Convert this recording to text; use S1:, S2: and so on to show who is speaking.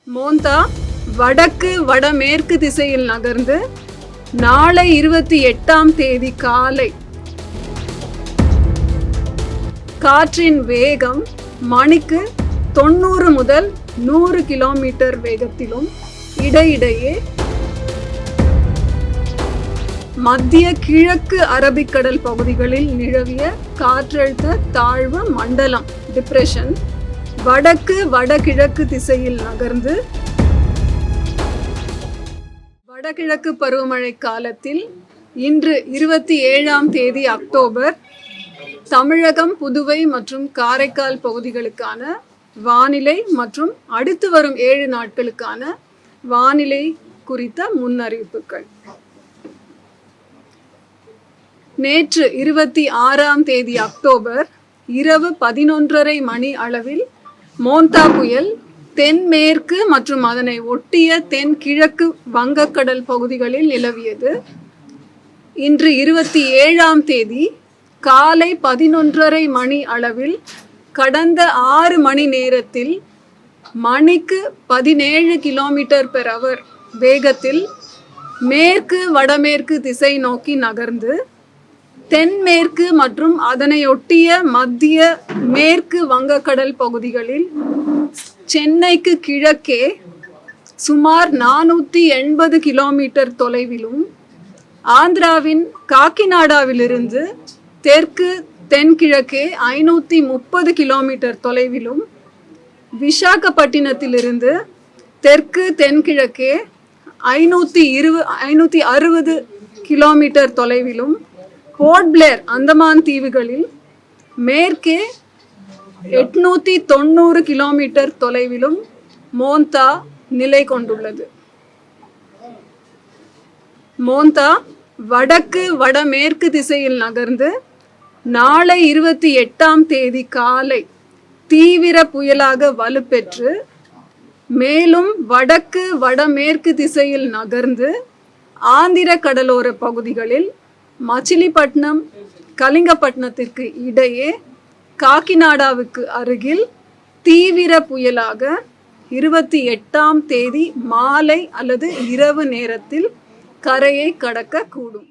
S1: மோந்தா வடக்கு வடமேற்கு திசையில் நகர்ந்து நாளை 28ஆம் தேதி காலை காற்றின் வேகம் மணிக்கு 90 முதல் 100 கிலோமீட்டர் வேகத்திலும் இடையிடையே மத்திய கிழக்கு அரபிக்கடல் பகுதிகளில் நிலவிய காற்றழுத்த தாழ்வு மண்டலம் டிப்ரெஷன் வடக்கு வடகிழக்கு திசையில் நகர்ந்து வடகிழக்கு பருவமழை காலத்தில் இன்று 27ஆம் தேதி அக்டோபர் தமிழகம், புதுவை மற்றும் காரைக்கால் பகுதிகளுக்கான வானிலை மற்றும் அடுத்து வரும் 7 நாட்களுக்கான வானிலை குறித்த முன்னறிவிப்புகள். நேற்று 26ஆம் தேதி அக்டோபர் இரவு 11:30 மணி அளவில் மோந்தா புயல் தென்மேற்கு மற்றும் அதனை ஒட்டிய தென்கிழக்கு வங்கக்கடல் பகுதிகளில் நிலவியது. இன்று 27ஆம் தேதி காலை 11:30 மணி அளவில் கடந்த 6 மணி நேரத்தில் மணிக்கு 17 km/h வேகத்தில் மேற்கு வடமேற்கு திசை நோக்கி நகர்ந்து தென்மேற்கு மற்றும் அதனையொட்டிய மத்திய மேற்கு வங்கக்கடல் பகுதிகளில் சென்னைக்கு கிழக்கே சுமார் 480 கிலோமீட்டர் தொலைவிலும், ஆந்திராவின் காக்கிநாடாவிலிருந்து தெற்கு தென்கிழக்கே 530 கிலோமீட்டர் தொலைவிலும், விசாகப்பட்டினத்திலிருந்து தெற்கு தென்கிழக்கே 560 கிலோமீட்டர் தொலைவிலும், போர்ட் பிளேர் அந்தமான் தீவுகளில் மேற்கே 890 கிலோமீட்டர் தொலைவிலும் மோந்தா நிலை கொண்டுள்ளது. மோந்தா வடக்கு வடமேற்கு திசையில் நகர்ந்து நாளை 28ஆம் தேதி காலை தீவிர புயலாக வலுப்பெற்று மேலும் வடக்கு வடமேற்கு திசையில் நகர்ந்து ஆந்திர கடலோர பகுதிகளில் மச்சிலிப்பட்டினம், கலிங்கப்பட்டினத்திற்கு இடையே காக்கிநாடாவுக்கு அருகில் தீவிர புயலாக 28ஆம் தேதி மாலை அல்லது இரவு நேரத்தில் கரையை கடக்க கூடும்.